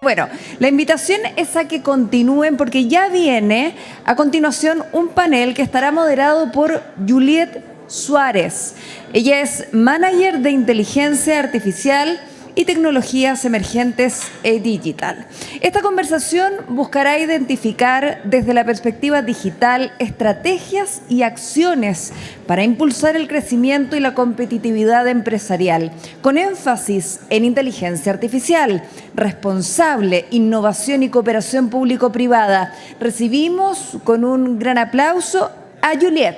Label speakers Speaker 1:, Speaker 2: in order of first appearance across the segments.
Speaker 1: Bueno, la invitación es a que continúen porque ya viene a continuación un panel que estará moderado por Juliet Suárez. Ella es manager de inteligencia artificial y tecnologías emergentes e digital. Esta conversación buscará identificar desde la perspectiva digital estrategias y acciones para impulsar el crecimiento y la competitividad empresarial, con énfasis en inteligencia artificial, responsable, innovación y cooperación público-privada. Recibimos con un gran aplauso a Juliet.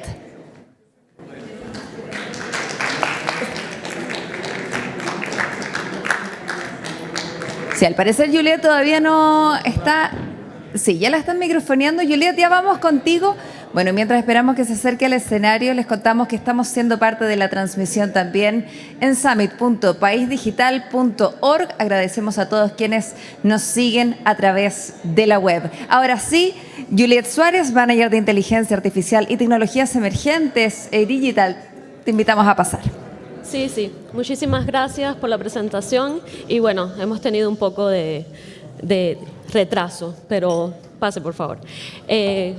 Speaker 1: Sí, al parecer Juliet todavía no está... Sí, ya la están microfoneando. Juliet, ya vamos contigo. Bueno, mientras esperamos que se acerque al escenario, les contamos que estamos siendo parte de la transmisión también en summit.paisdigital.org. Agradecemos a todos quienes nos siguen a través de la web. Ahora sí, Juliet Suárez, manager de inteligencia artificial y tecnologías emergentes e digital, te invitamos a pasar.
Speaker 2: Sí, muchísimas gracias por la presentación y bueno, hemos tenido un poco de retraso, pero pase por favor.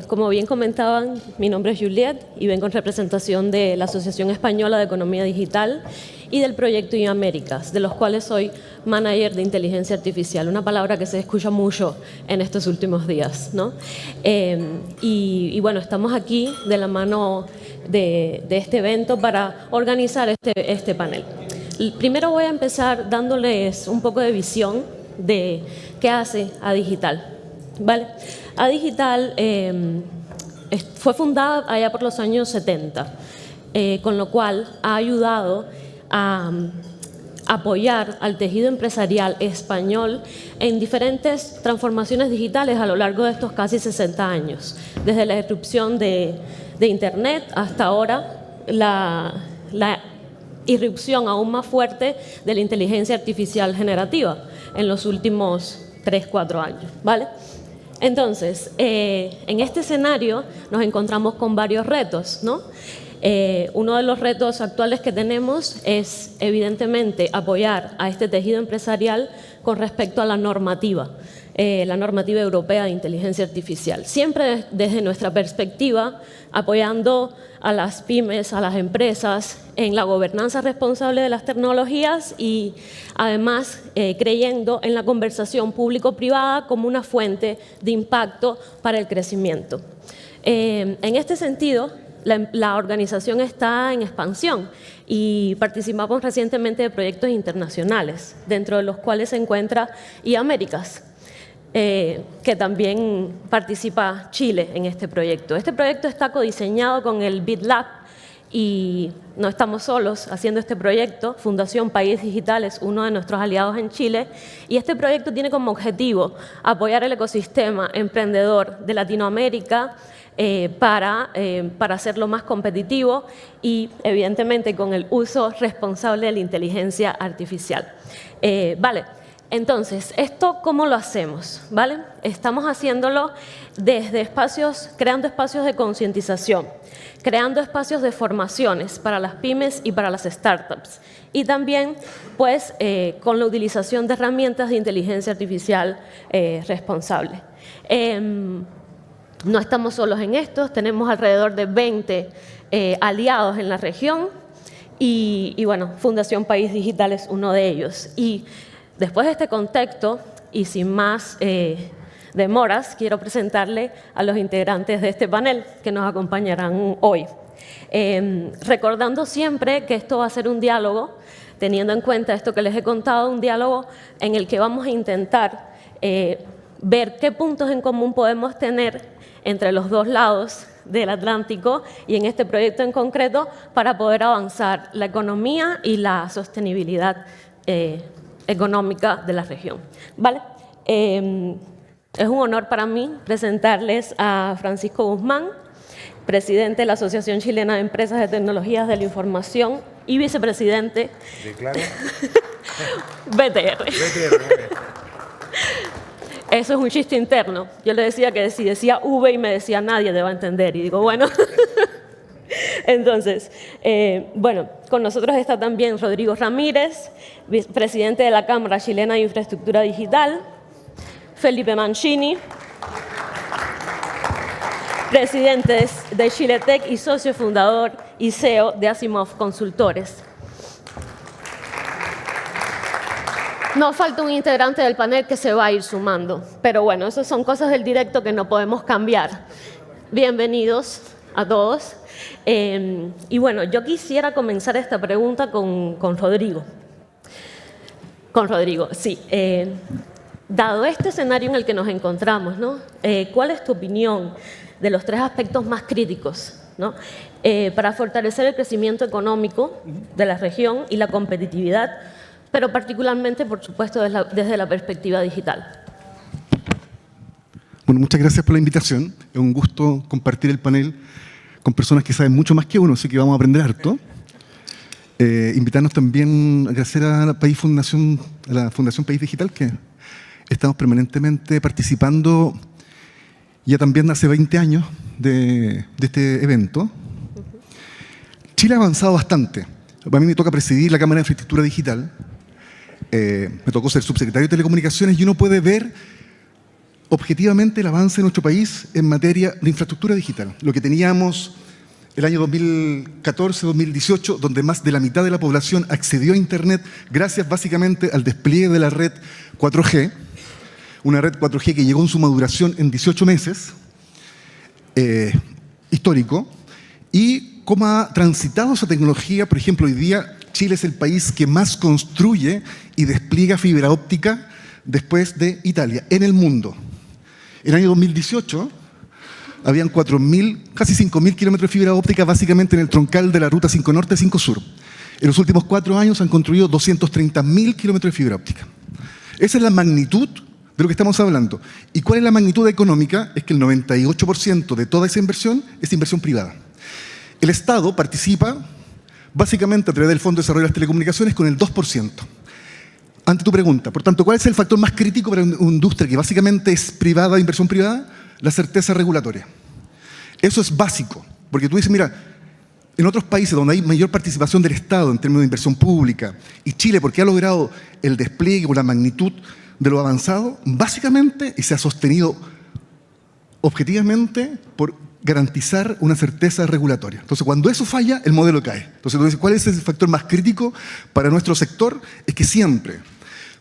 Speaker 2: Como bien comentaban, mi nombre es Juliet y vengo en representación de la Asociación Española de Economía Digital y del proyecto iAméricas, de los cuales soy manager de inteligencia artificial, una palabra que se escucha mucho en estos últimos días, ¿no? Y bueno, estamos aquí de la mano de este evento para organizar este panel. Primero voy a empezar dándoles un poco de visión de qué hace Adigital, ¿vale? Adigital fue fundada allá por los años 70, con lo cual ha ayudado a apoyar al tejido empresarial español en diferentes transformaciones digitales a lo largo de estos casi 60 años, desde la irrupción de Internet hasta ahora la irrupción aún más fuerte de la inteligencia artificial generativa en los últimos 3-4 años, ¿vale? Entonces, en este escenario nos encontramos con varios retos, ¿no? Uno de los retos actuales que tenemos es, evidentemente, apoyar a este tejido empresarial con respecto a la normativa europea de inteligencia artificial. Siempre desde nuestra perspectiva, apoyando a las pymes, a las empresas, en la gobernanza responsable de las tecnologías y, además, creyendo en la conversación público-privada como una fuente de impacto para el crecimiento. En este sentido, la organización está en expansión y participamos recientemente de proyectos internacionales, dentro de los cuales se encuentra iAméricas, que también participa Chile en este proyecto. Este proyecto está codiseñado con el BitLab y no estamos solos haciendo este proyecto. Fundación País Digital es uno de nuestros aliados en Chile y este proyecto tiene como objetivo apoyar el ecosistema emprendedor de Latinoamérica para hacerlo más competitivo y, evidentemente, con el uso responsable de la inteligencia artificial. Vale. Entonces, ¿esto cómo lo hacemos? ¿Vale? Estamos haciéndolo desde creando espacios de concientización, creando espacios de formaciones para las pymes y para las startups y también pues, con la utilización de herramientas de inteligencia artificial responsable. No estamos solos en esto, tenemos alrededor de 20 aliados en la región y bueno, Fundación País Digital es uno de ellos. Y después de este contexto, y sin más demoras, quiero presentarle a los integrantes de este panel que nos acompañarán hoy. Recordando siempre que esto va a ser un diálogo, teniendo en cuenta esto que les he contado, un diálogo en el que vamos a intentar ver qué puntos en común podemos tener entre los dos lados del Atlántico y en este proyecto en concreto para poder avanzar la economía y la sostenibilidad económica de la región. ¿Vale? Es un honor para mí presentarles a Francisco Guzmán, presidente de la Asociación Chilena de Empresas de Tecnologías de la Información y vicepresidente
Speaker 3: ¿De claro?
Speaker 2: BTR.
Speaker 3: BTR.
Speaker 2: Eso es un chiste interno. Yo le decía que si decía V y me decía nadie te va a entender. Y digo, bueno. Entonces, bueno, con nosotros está también Rodrigo Ramírez, presidente de la Cámara Chilena de Infraestructura Digital. Felipe Mancini, presidente de Chiletec y socio fundador y CEO de Asimov Consultores. Nos falta un integrante del panel que se va a ir sumando, pero bueno, esas son cosas del directo que no podemos cambiar. Bienvenidos a todos. Y bueno, yo quisiera comenzar esta pregunta con Rodrigo. Con Rodrigo, sí. Dado este escenario en el que nos encontramos, ¿no? ¿Cuál es tu opinión de los 3 aspectos más críticos, ¿no? Para fortalecer el crecimiento económico de la región y la competitividad, pero particularmente, por supuesto, desde la perspectiva digital?
Speaker 3: Bueno, muchas gracias por la invitación. Es un gusto compartir el panel con personas que saben mucho más que uno, así que vamos a aprender harto. Invitarnos también a agradecer a la Fundación País Digital, que estamos permanentemente participando ya también hace 20 años de este evento. Chile ha avanzado bastante. A mí me toca presidir la Cámara de Infraestructura Digital. Me tocó ser subsecretario de Telecomunicaciones y uno puede ver objetivamente el avance de nuestro país en materia de infraestructura digital. Lo que teníamos el año 2014-2018, donde más de la mitad de la población accedió a Internet gracias básicamente al despliegue de la red 4G, una red 4G que llegó en su maduración en 18 meses, histórico, y cómo ha transitado esa tecnología. Por ejemplo, hoy día Chile es el país que más construye y despliega fibra óptica después de Italia, en el mundo. En el año 2018 habían 4.000, casi 5.000 kilómetros de fibra óptica básicamente en el troncal de la ruta 5 Norte, 5 Sur. En los últimos 4 años han construido 230.000 kilómetros de fibra óptica. Esa es la magnitud de lo que estamos hablando. ¿Y cuál es la magnitud económica? Es que el 98% de toda esa inversión es inversión privada. El Estado participa básicamente a través del Fondo de Desarrollo de las Telecomunicaciones con el 2%. Ante tu pregunta, por tanto, ¿cuál es el factor más crítico para una industria que básicamente es privada, de inversión privada? La certeza regulatoria. Eso es básico, porque tú dices, mira, en otros países donde hay mayor participación del Estado en términos de inversión pública, y Chile, porque ha logrado el despliegue o la magnitud de lo avanzado, básicamente, y se ha sostenido objetivamente por garantizar una certeza regulatoria. Entonces, cuando eso falla, el modelo cae. Entonces, tú dices, ¿cuál es el factor más crítico para nuestro sector? Es que siempre.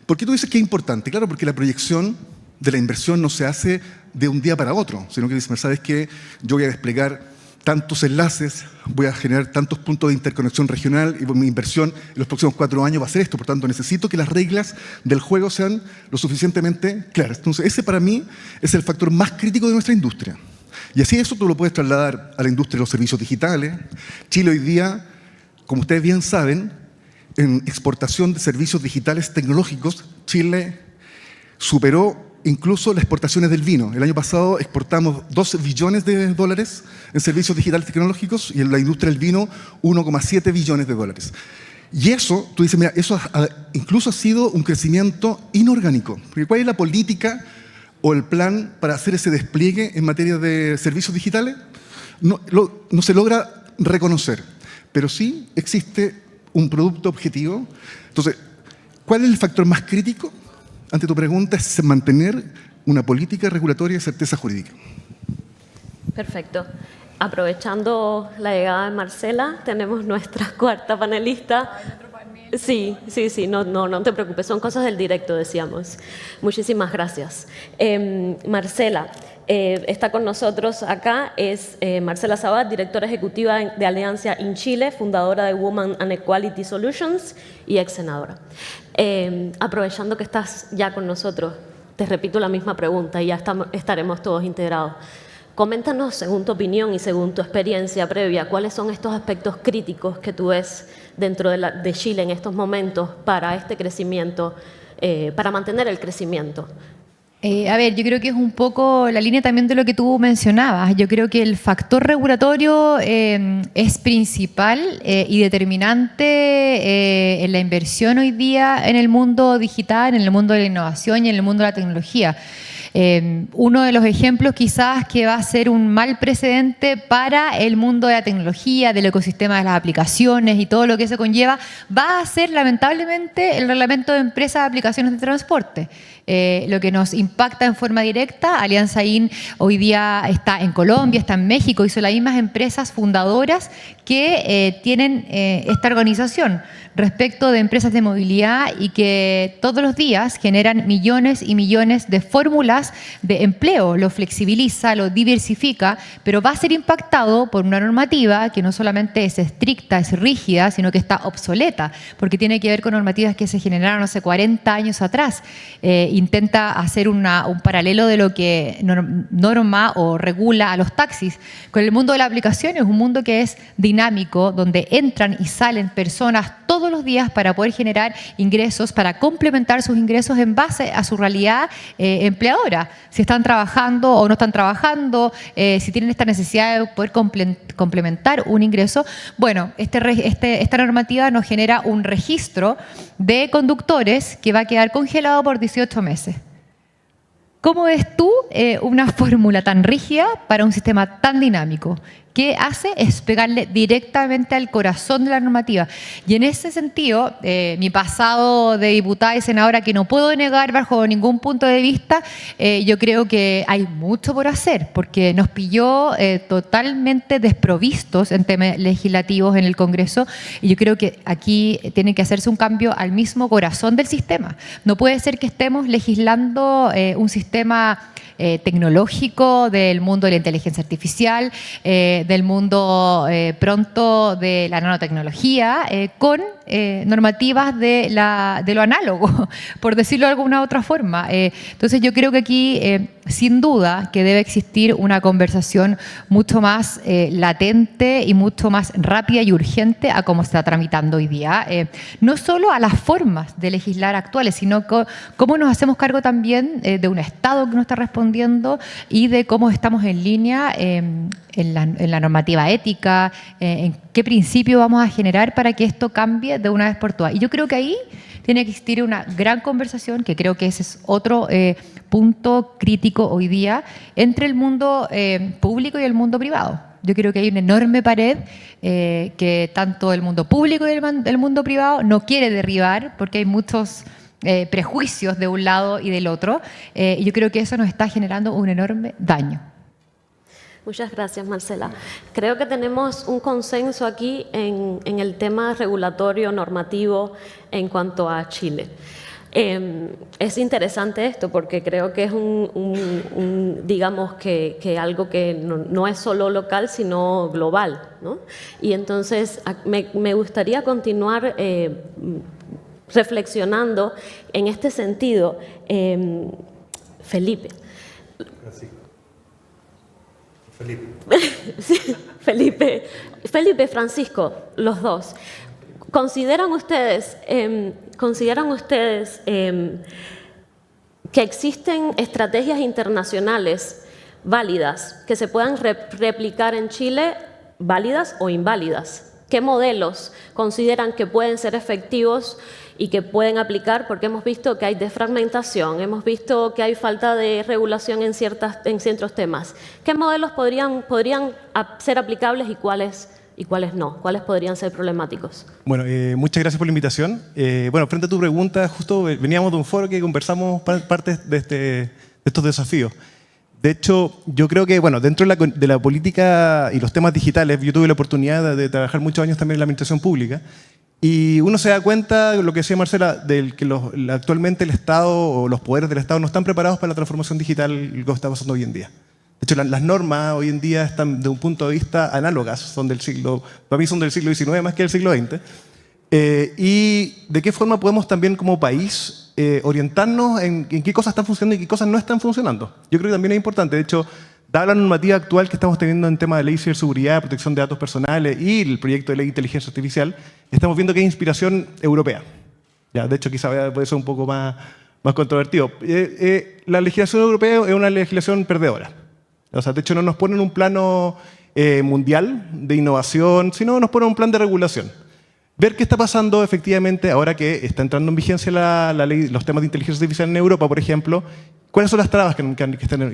Speaker 3: ¿Por qué tú dices que es importante? Claro, porque la proyección de la inversión no se hace de un día para otro, sino que dices, ¿sabes qué? Yo voy a desplegar tantos enlaces, voy a generar tantos puntos de interconexión regional y mi inversión en los próximos 4 años va a ser esto. Por tanto, necesito que las reglas del juego sean lo suficientemente claras. Entonces, ese para mí es el factor más crítico de nuestra industria. Y así eso tú lo puedes trasladar a la industria de los servicios digitales. Chile hoy día, como ustedes bien saben, en exportación de servicios digitales tecnológicos, Chile superó incluso las exportaciones del vino. El año pasado exportamos $12 billones en servicios digitales tecnológicos y en la industria del vino $1,7 billones. Y eso, tú dices, mira, eso incluso ha sido un crecimiento inorgánico. Porque ¿cuál es la política o el plan para hacer ese despliegue en materia de servicios digitales? No se logra reconocer, pero sí existe un producto objetivo. Entonces, ¿cuál es el factor más crítico? Ante tu pregunta, es mantener una política regulatoria de certeza jurídica.
Speaker 2: Perfecto. Aprovechando la llegada de Marcela, tenemos nuestra cuarta panelista. Sí, no te preocupes, son cosas del directo, decíamos. Muchísimas gracias. Marcela, está con nosotros acá, es Marcela Sabat, directora ejecutiva de Alianza in Chile, fundadora de Women and Equality Solutions y ex senadora. Aprovechando que estás ya con nosotros, te repito la misma pregunta y ya estaremos todos integrados. Coméntanos, según tu opinión y según tu experiencia previa, cuáles son estos aspectos críticos que tú ves dentro de Chile en estos momentos para este crecimiento, para mantener el crecimiento.
Speaker 4: A ver, yo creo que es un poco la línea también de lo que tú mencionabas. Yo creo que el factor regulatorio es principal y determinante en la inversión hoy día en el mundo digital, en el mundo de la innovación y en el mundo de la tecnología. Uno de los ejemplos quizás que va a ser un mal precedente para el mundo de la tecnología, del ecosistema de las aplicaciones y todo lo que se conlleva, va a ser lamentablemente el reglamento de empresas de aplicaciones de transporte. Lo que nos impacta en forma directa, Alianza IN hoy día está en Colombia, está en México, y son las mismas empresas fundadoras que tienen esta organización respecto de empresas de movilidad y que todos los días generan millones y millones de fórmulas de empleo, lo flexibiliza, lo diversifica, pero va a ser impactado por una normativa que no solamente es estricta, es rígida, sino que está obsoleta, porque tiene que ver con normativas que se generaron hace 40 años atrás. Intenta hacer un paralelo de lo que norma o regula a los taxis. Con el mundo de la aplicación es un mundo que es dinámico, donde entran y salen personas todos los días para poder generar ingresos, para complementar sus ingresos en base a su realidad empleadora. Si están trabajando o no están trabajando, si tienen esta necesidad de poder complementar un ingreso. Bueno, esta normativa nos genera un registro de conductores que va a quedar congelado por 18 meses. ¿Cómo ves tú una fórmula tan rígida para un sistema tan dinámico? ¿Qué hace? Es pegarle directamente al corazón de la normativa. Y en ese sentido, mi pasado de diputada y senadora, que no puedo negar bajo ningún punto de vista, yo creo que hay mucho por hacer, porque nos pilló totalmente desprovistos en temas legislativos en el Congreso, y yo creo que aquí tiene que hacerse un cambio al mismo corazón del sistema. No puede ser que estemos legislando un sistema tecnológico del mundo de la inteligencia artificial, del mundo pronto de la nanotecnología, con normativas de lo análogo, por decirlo de alguna otra forma. Entonces yo creo que aquí, sin duda, que debe existir una conversación mucho más latente y mucho más rápida y urgente a cómo se está tramitando hoy día. No solo a las formas de legislar actuales, sino cómo nos hacemos cargo también de un Estado que no está respondiendo y de cómo estamos en línea en la normativa ética, en qué principio vamos a generar para que esto cambie de una vez por todas. Y yo creo que ahí tiene que existir una gran conversación, que creo que ese es otro punto crítico hoy día, entre el mundo público y el mundo privado. Yo creo que hay una enorme pared que tanto el mundo público y el mundo privado no quiere derribar, porque hay muchos prejuicios de un lado y del otro, y yo creo que eso nos está generando un enorme daño.
Speaker 2: Muchas gracias, Marcela. Creo que tenemos un consenso aquí en el tema regulatorio normativo en cuanto a Chile. Es interesante esto porque creo que es digamos que algo que no es solo local, sino global, ¿no? Y entonces me gustaría continuar reflexionando en este sentido. Felipe. Sí, Felipe, Francisco, los dos. ¿Consideran ustedes que existen estrategias internacionales válidas que se puedan replicar en Chile, válidas o inválidas? ¿Qué modelos consideran que pueden ser efectivos y que pueden aplicar? Porque hemos visto que hay desfragmentación, hemos visto que hay falta de regulación en ciertos temas. ¿Qué modelos podrían ser aplicables y cuáles no? ¿Cuáles podrían ser problemáticos?
Speaker 5: Bueno, muchas gracias por la invitación. Bueno, frente a tu pregunta, justo veníamos de un foro que conversamos partes de estos desafíos. De hecho, yo creo que, bueno, dentro de la política y los temas digitales, yo tuve la oportunidad de trabajar muchos años también en la administración pública, y uno se da cuenta, lo que decía Marcela, de que actualmente el Estado o los poderes del Estado no están preparados para la transformación digital que está pasando hoy en día. De hecho, las normas hoy en día están de un punto de vista análogas, para mí son del siglo XIX más que del siglo XX. Y de qué forma podemos también como país orientarnos en qué cosas están funcionando y qué cosas no están funcionando. Yo creo que también es importante. De hecho, dada la normativa actual que estamos teniendo en tema de ley de ciberseguridad, protección de datos personales y el proyecto de ley de inteligencia artificial, estamos viendo que hay inspiración europea. Ya, de hecho, quizá puede ser un poco más controvertido. La legislación europea es una legislación perdedora. O sea, de hecho, no nos ponen un plano mundial de innovación, sino nos ponen un plan de regulación. Ver qué está pasando efectivamente ahora que está entrando en vigencia la ley, los temas de inteligencia artificial en Europa, por ejemplo, ¿Cuáles son las trabas que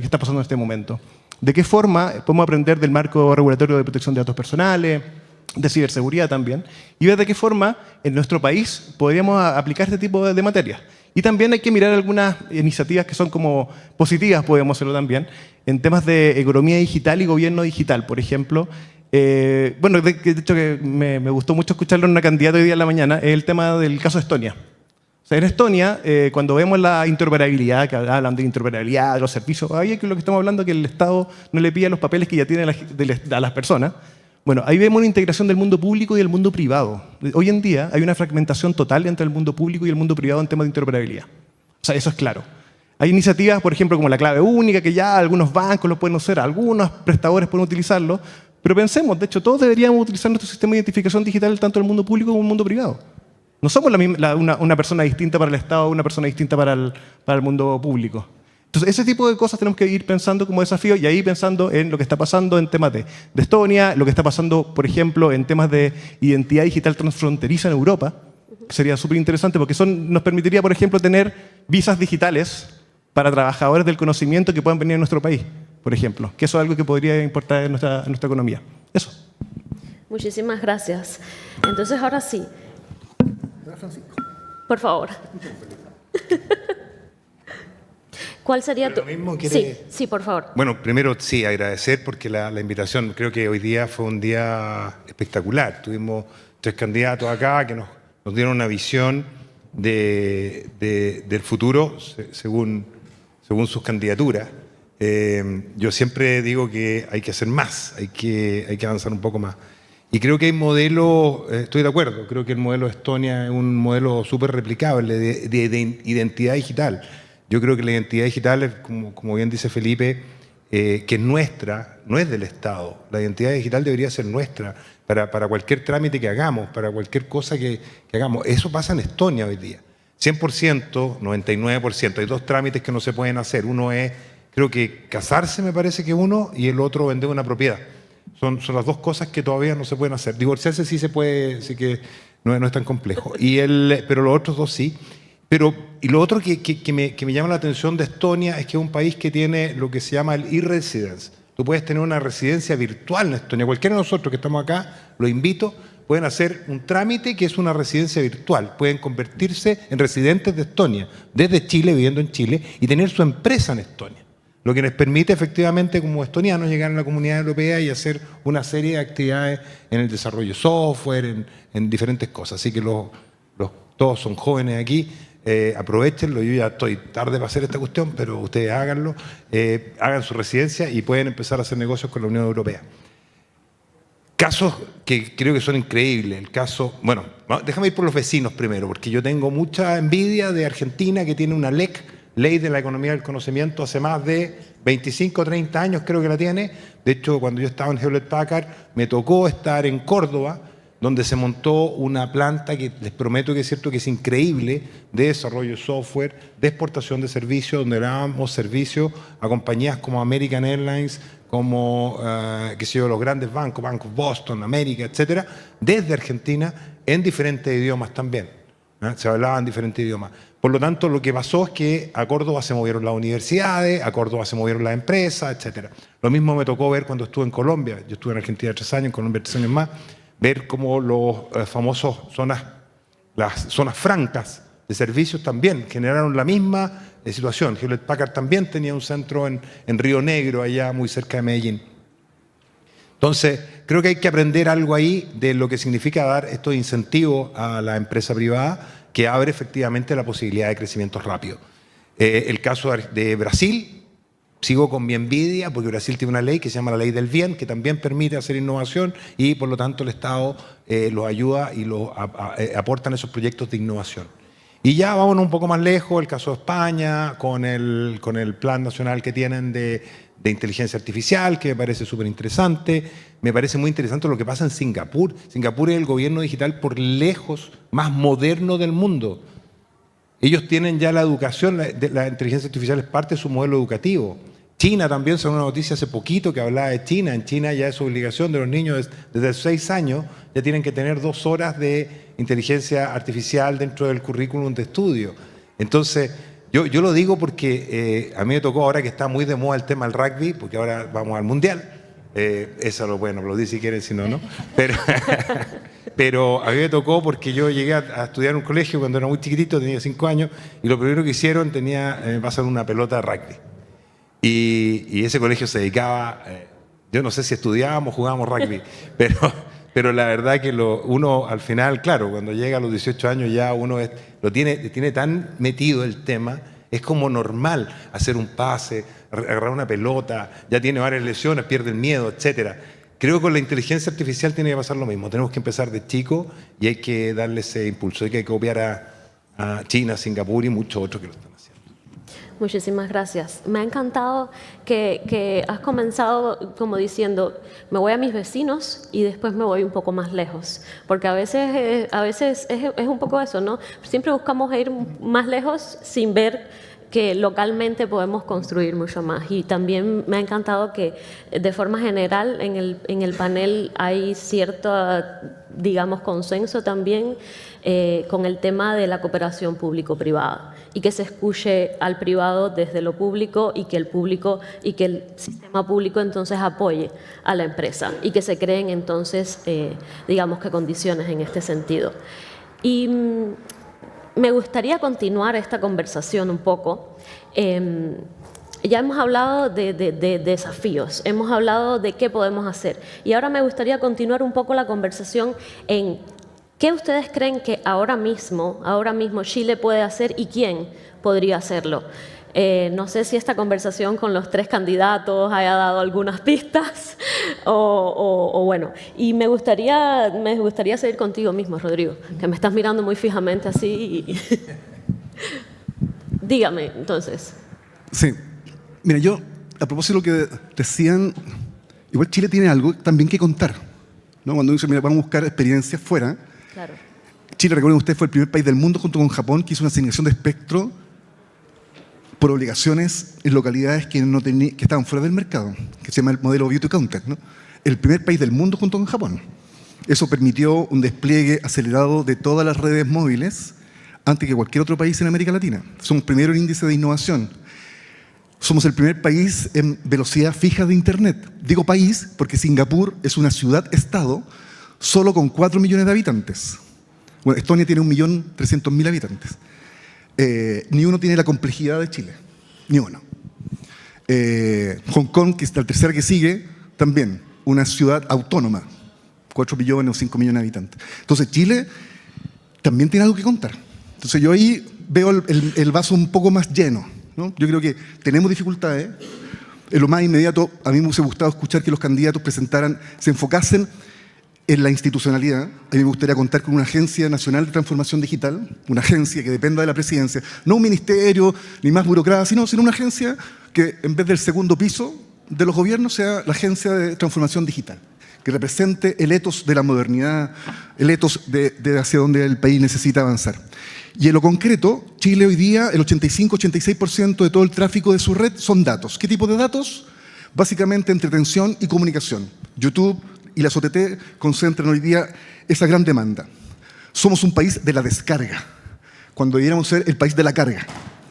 Speaker 5: está pasando en este momento? ¿De qué forma podemos aprender del marco regulatorio de protección de datos personales, de ciberseguridad también, y ver de qué forma en nuestro país podríamos aplicar este tipo de materias? Y también hay que mirar algunas iniciativas que son como positivas, podemos hacerlo también, en temas de economía digital y gobierno digital, por ejemplo. Bueno, de hecho que me gustó mucho escucharlo en una candidata hoy día en la mañana, es el tema del caso de Estonia. O sea, en Estonia, cuando vemos la interoperabilidad, que hablan de interoperabilidad de los servicios, ahí es lo que estamos hablando, que el Estado no le pida los papeles que ya tiene a las personas. Bueno, ahí vemos una integración del mundo público y del mundo privado. Hoy en día hay una fragmentación total entre el mundo público y el mundo privado en temas de interoperabilidad. O sea, eso es claro. Hay iniciativas, por ejemplo, como la clave única, que ya algunos bancos lo pueden usar, algunos prestadores pueden utilizarlo, pero pensemos, de hecho, todos deberíamos utilizar nuestro sistema de identificación digital tanto en el mundo público como en el mundo privado. No somos una persona distinta para el Estado, una persona distinta para el mundo público. Entonces, ese tipo de cosas tenemos que ir pensando como desafío y ahí pensando en lo que está pasando en temas de Estonia, lo que está pasando, por ejemplo, en temas de identidad digital transfronteriza en Europa, que sería súper interesante porque nos permitiría, por ejemplo, tener visas digitales para trabajadores del conocimiento que puedan venir a nuestro país, por ejemplo, que eso es algo que podría importar en nuestra economía. Eso.
Speaker 2: Muchísimas gracias. Entonces, ahora sí. Por favor. ¿Cuál sería tu...?
Speaker 6: Lo mismo quiere...
Speaker 2: Sí, por favor.
Speaker 6: Bueno, primero sí, agradecer porque la invitación, creo que hoy día fue un día espectacular. Tuvimos 3 candidatos acá que nos dieron una visión del futuro según sus candidaturas. Yo siempre digo que hay que hacer más, hay que avanzar un poco más. Y creo que hay modelos, estoy de acuerdo, creo que el modelo de Estonia es un modelo súper replicable de identidad digital. Yo creo que la identidad digital es, como bien dice Felipe, que es nuestra, no es del Estado. La identidad digital debería ser nuestra para cualquier trámite que hagamos, para cualquier cosa que hagamos. Eso pasa en Estonia hoy día. 100%, 99%. Hay 2 trámites que no se pueden hacer. Uno es, creo que casarse me parece que uno, y el otro vender una propiedad. Son las 2 cosas que todavía no se pueden hacer. Divorciarse sí se puede, sí que no es tan complejo. Pero los otros 2 sí. Y lo otro que me llama la atención de Estonia es que es un país que tiene lo que se llama el e-residence. Tú puedes tener una residencia virtual en Estonia. Cualquiera de nosotros que estamos acá, los invito, pueden hacer un trámite que es una residencia virtual. Pueden convertirse en residentes de Estonia, desde Chile, viviendo en Chile, y tener su empresa en Estonia. Lo que nos permite efectivamente como estonianos llegar a la Comunidad Europea y hacer una serie de actividades en el desarrollo de software, en diferentes cosas. Así que todos son jóvenes aquí. Aprovechenlo, yo ya estoy tarde para hacer esta cuestión, pero ustedes háganlo, hagan su residencia y pueden empezar a hacer negocios con la Unión Europea. Casos que creo que son increíbles. El caso, bueno, déjame ir por los vecinos primero, porque yo tengo mucha envidia de Argentina, que tiene una ley de la economía del conocimiento, hace más de 25 o 30 años creo que la tiene. De hecho, cuando yo estaba en Hewlett Packard, me tocó estar en Córdoba, donde se montó una planta que les prometo que es cierto que es increíble, de desarrollo de software, de exportación de servicios, donde dábamos servicios a compañías como American Airlines, como los grandes bancos, Banco Boston, América, etcétera, desde Argentina, en diferentes idiomas también. Se hablaban diferentes idiomas. Por lo tanto, lo que pasó es que a Córdoba se movieron las universidades, a Córdoba se movieron las empresas, etcétera. Lo mismo me tocó ver cuando estuve en Colombia. Yo estuve en Argentina 3 años, en Colombia 3 años más, ver cómo los famosos las zonas francas de servicios también generaron la misma situación. Hewlett Packard también tenía un centro en Río Negro, allá muy cerca de Medellín. Entonces, creo que hay que aprender algo ahí de lo que significa dar estos incentivos a la empresa privada, que abre efectivamente la posibilidad de crecimiento rápido. El caso de Brasil, sigo con mi envidia porque Brasil tiene una ley que se llama la ley del bien, que también permite hacer innovación y por lo tanto el Estado los ayuda y aportan esos proyectos de innovación. Y ya vámonos un poco más lejos, el caso de España, con el plan nacional que tienen de inteligencia artificial, que me parece súper interesante. Me parece muy interesante lo que pasa en Singapur. Singapur es el gobierno digital por lejos más moderno del mundo. Ellos tienen ya la educación, la inteligencia artificial es parte de su modelo educativo. China también, salió una noticia hace poquito que hablaba de China. En China ya es obligación de los niños desde 6 años, ya tienen que tener 2 horas de inteligencia artificial dentro del currículum de estudio. Entonces, Yo lo digo porque a mí me tocó, ahora que está muy de moda el tema del rugby, porque ahora vamos al Mundial. Eso lo pueden aplaudir si quieren, si no, no. Pero a mí me tocó porque yo llegué a estudiar en un colegio cuando era muy chiquitito, tenía 5 años, y lo primero que hicieron me pasaron una pelota de rugby. Y ese colegio se dedicaba, yo no sé si estudiábamos o jugábamos rugby, pero la verdad que uno al final, claro, cuando llega a los 18 años ya uno tiene tan metido el tema, es como normal hacer un pase, agarrar una pelota, ya tiene varias lesiones, pierde el miedo, etcétera. Creo que con la inteligencia artificial tiene que pasar lo mismo. Tenemos que empezar de chico y hay que darle ese impulso. Hay que copiar a China, Singapur y muchos otros que lo están haciendo.
Speaker 2: Muchísimas gracias. Me ha encantado que has comenzado como diciendo, me voy a mis vecinos y después me voy un poco más lejos. Porque a veces es un poco eso, ¿no? Siempre buscamos ir más lejos sin ver que localmente podemos construir mucho más. Y también me ha encantado que de forma general en el panel hay cierto, digamos, consenso también con el tema de la cooperación público-privada y que se escuche al privado desde lo público y que el público y que el sistema público entonces apoye a la empresa y que se creen entonces, digamos, que condiciones en este sentido. Y me gustaría continuar esta conversación un poco. Ya hemos hablado de desafíos, hemos hablado de qué podemos hacer. Y ahora me gustaría continuar un poco la conversación en qué ustedes creen que ahora mismo Chile puede hacer y quién podría hacerlo. No sé si esta conversación con los 3 candidatos haya dado algunas pistas o bueno. Y me gustaría seguir contigo mismo, Rodrigo, que me estás mirando muy fijamente así. Dígame, entonces.
Speaker 3: Sí. Mira, yo, a propósito de lo que decían, igual Chile tiene algo también que contar, ¿no? Cuando dice, mira, vamos a buscar experiencias fuera.
Speaker 2: Claro.
Speaker 3: Chile, recuerden ustedes, fue el primer país del mundo junto con Japón que hizo una asignación de espectro por obligaciones en localidades que estaban fuera del mercado, que se llama el modelo View to Counter, ¿no? El primer país del mundo junto con Japón. Eso permitió un despliegue acelerado de todas las redes móviles antes que cualquier otro país en América Latina. Somos primero en índice de innovación. Somos el primer país en velocidad fija de Internet. Digo país porque Singapur es una ciudad-estado solo con 4 millones de habitantes. Bueno, Estonia tiene 1.300.000 habitantes. Ni uno tiene la complejidad de Chile, ni uno. Hong Kong, que es la tercera que sigue, también una ciudad autónoma, 4 millones o 5 millones de habitantes. Entonces Chile también tiene algo que contar. Entonces yo ahí veo el vaso un poco más lleno, ¿no? Yo creo que tenemos dificultades. En lo más inmediato, a mí me hubiese gustado escuchar que los candidatos se enfocasen en la institucionalidad. A mí me gustaría contar con una agencia nacional de transformación digital, una agencia que dependa de la presidencia, no un ministerio ni más burocracia, sino una agencia que en vez del segundo piso de los gobiernos sea la agencia de transformación digital, que represente el etos de la modernidad, el etos de hacia donde el país necesita avanzar. Y en lo concreto, Chile hoy día, el 85-86% de todo el tráfico de su red son datos. ¿Qué tipo de datos? Básicamente entretención y comunicación. YouTube y las OTT concentran hoy día esa gran demanda. Somos un país de la descarga, cuando deberíamos ser el país de la carga.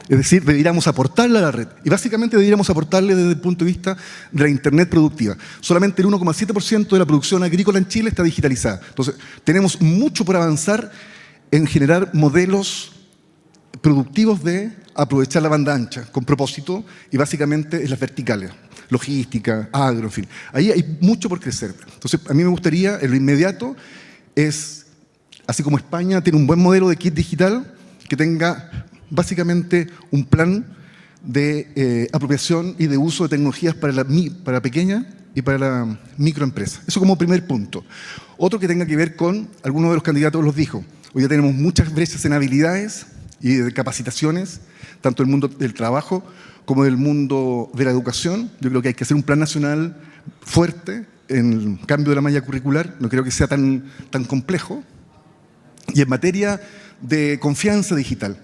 Speaker 3: Es decir, deberíamos aportarle a la red. Y básicamente deberíamos aportarle desde el punto de vista de la Internet productiva. Solamente el 1,7% de la producción agrícola en Chile está digitalizada. Entonces, tenemos mucho por avanzar en generar modelos productivos de aprovechar la banda ancha con propósito y básicamente en las verticales. Logística, agro, en fin. Ahí hay mucho por crecer. Entonces, a mí me gustaría, en lo inmediato, así como España tiene un buen modelo de kit digital, que tenga básicamente un plan de apropiación y de uso de tecnologías para la pequeña y para la microempresa. Eso como primer punto. Otro que tenga que ver con, algunos de los candidatos los dijo, hoy ya tenemos muchas brechas en habilidades y de capacitaciones, tanto del mundo del trabajo como del mundo de la educación. Yo creo que hay que hacer un plan nacional fuerte en el cambio de la malla curricular, no creo que sea tan complejo. Y en materia de confianza digital,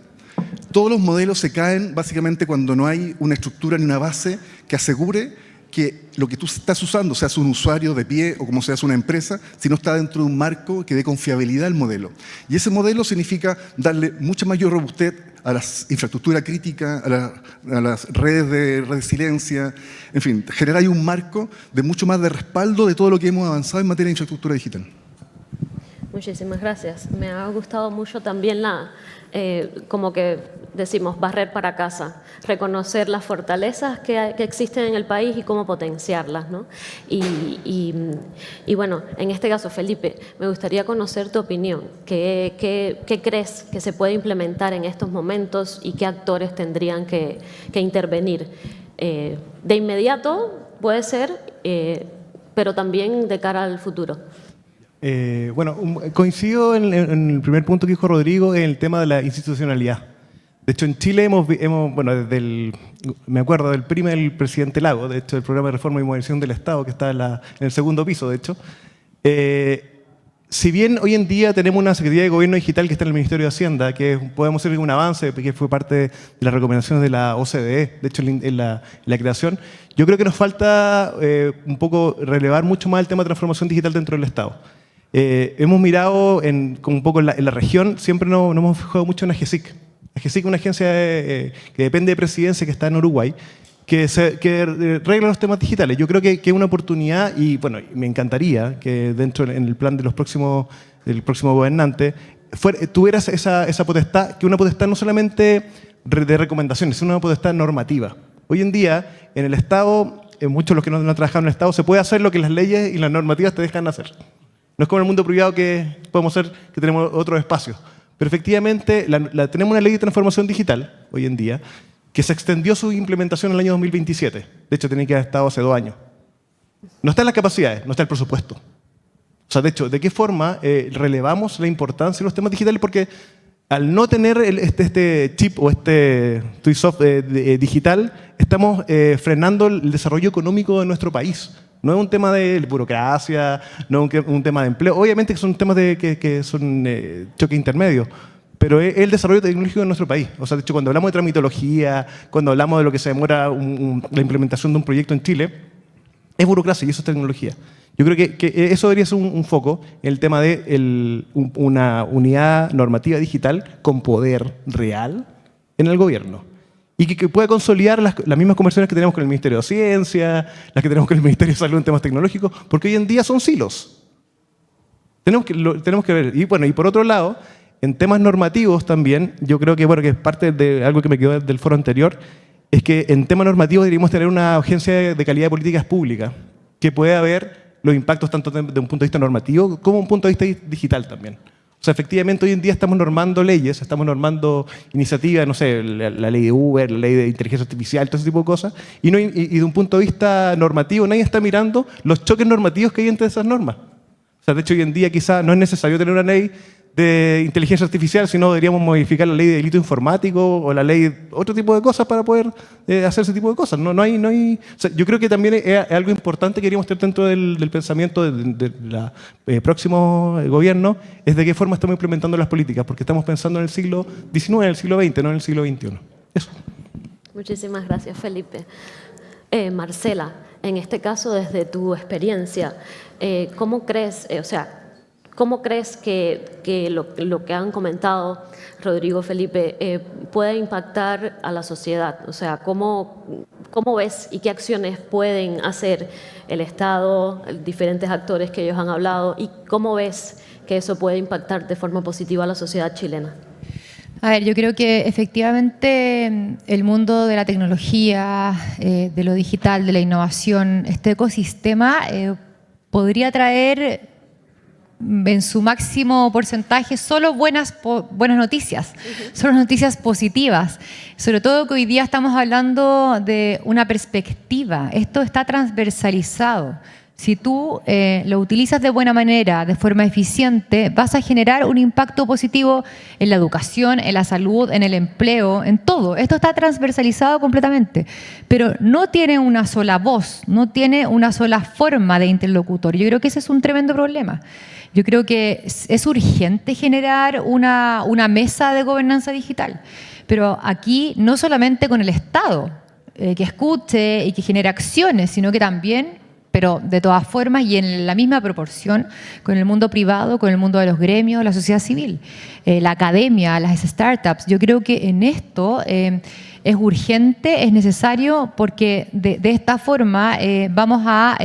Speaker 3: todos los modelos se caen básicamente cuando no hay una estructura ni una base que asegure que lo que tú estás usando, seas un usuario de pie o como seas una empresa, si no está dentro de un marco que dé confiabilidad al modelo. Y ese modelo significa darle mucha mayor robustez a las infraestructuras críticas, a las redes de resiliencia, en fin, generar ahí un marco de mucho más de respaldo de todo lo que hemos avanzado en materia de infraestructura digital.
Speaker 2: Muchísimas gracias. Me ha gustado mucho también como que decimos, barrer para casa, reconocer las fortalezas que existen en el país y cómo potenciarlas, ¿no? Y bueno, en este caso, Felipe, me gustaría conocer tu opinión. ¿Qué crees que se puede implementar en estos momentos y qué actores tendrían que intervenir? De inmediato puede ser, pero también de cara al futuro.
Speaker 5: Coincido en el primer punto que dijo Rodrigo, en el tema de la institucionalidad. De hecho, en Chile me acuerdo del primer presidente Lago, de hecho, el programa de reforma y modernización del Estado, que está en el segundo piso, de hecho. Si bien hoy en día tenemos una Secretaría de Gobierno Digital que está en el Ministerio de Hacienda, que podemos decir un avance, que fue parte de las recomendaciones de la OCDE, de hecho, en la creación, yo creo que nos falta un poco relevar mucho más el tema de transformación digital dentro del Estado. Hemos mirado como un poco en la región, siempre nos hemos fijado mucho en AGESIC. AGESIC es una agencia que depende de Presidencia, que está en Uruguay, que regla los temas digitales. Yo creo que es una oportunidad y bueno, me encantaría que dentro en el plan de del próximo gobernante tuvieras esa potestad, que una potestad no solamente de recomendaciones, sino una potestad normativa. Hoy en día, en el Estado, muchos de los que no han trabajado en el Estado, se puede hacer lo que las leyes y las normativas te dejan hacer. No es como en el mundo privado que podemos hacer, que tenemos otros espacios. Pero efectivamente tenemos una ley de transformación digital hoy en día que se extendió su implementación en el año 2027. De hecho, tenía que haber estado hace 2 años. No está en las capacidades, no está el presupuesto. O sea, de hecho, ¿de qué forma relevamos la importancia de los temas digitales? Porque al no tener este chip o este soft digital, estamos frenando el desarrollo económico de nuestro país. No es un tema de burocracia, no es un tema de empleo. Obviamente que son temas que son choque intermedio, pero es el desarrollo tecnológico de nuestro país. O sea, de hecho, cuando hablamos de tramitología, cuando hablamos de lo que se demora la implementación de un proyecto en Chile, es burocracia y eso es tecnología. Yo creo que eso debería ser un foco en el tema de una unidad normativa digital con poder real en el gobierno. Y que pueda consolidar las mismas conversaciones que tenemos con el Ministerio de Ciencia, las que tenemos con el Ministerio de Salud en temas tecnológicos, porque hoy en día son silos. Tenemos que ver. Y bueno, y por otro lado, en temas normativos también, yo creo que es parte de algo que me quedó del foro anterior, es que en temas normativos deberíamos tener una agencia de calidad de políticas públicas que pueda ver los impactos tanto de un punto de vista normativo como un punto de vista digital también. O sea, efectivamente, hoy en día estamos normando leyes, estamos normando iniciativas, no sé, la ley de Uber, la ley de inteligencia artificial, todo ese tipo de cosas, y de un punto de vista normativo nadie está mirando los choques normativos que hay entre esas normas. O sea, de hecho, hoy en día quizá no es necesario tener una ley de inteligencia artificial, sino deberíamos modificar la ley de delito informático o la ley, otro tipo de cosas para poder hacer ese tipo de cosas. No hay, o sea, yo creo que también es algo importante que queríamos tener dentro del pensamiento del próximo gobierno, es de qué forma estamos implementando las políticas, porque estamos pensando en el siglo XIX, en el siglo XX, no en el siglo XXI. Eso.
Speaker 2: Muchísimas gracias, Felipe. Marcela, en este caso, desde tu experiencia, ¿cómo crees, ¿cómo crees que lo que han comentado Rodrigo, Felipe, puede impactar a la sociedad? O sea, ¿cómo ves y qué acciones pueden hacer el Estado, diferentes actores que ellos han hablado, y cómo ves que eso puede impactar de forma positiva a la sociedad chilena?
Speaker 4: A ver, yo creo que efectivamente el mundo de la tecnología, de lo digital, de la innovación, este ecosistema podría traer en su máximo porcentaje solo buenas noticias, solo noticias positivas. Sobre todo que hoy día estamos hablando de una perspectiva. Esto está transversalizado. Si tú lo utilizas de buena manera, de forma eficiente, vas a generar un impacto positivo en la educación, en la salud, en el empleo, en todo. Esto está transversalizado completamente, pero no tiene una sola voz, no tiene una sola forma de interlocutor. Yo creo que ese es un tremendo problema. Yo creo que es urgente generar una mesa de gobernanza digital, pero aquí no solamente con el Estado. que escuche y que genere acciones, sino que también, pero de todas formas y en la misma proporción, con el mundo privado, con el mundo de los gremios, la sociedad civil, la academia, las startups. Yo creo que en esto es urgente, es necesario, porque de esta forma vamos a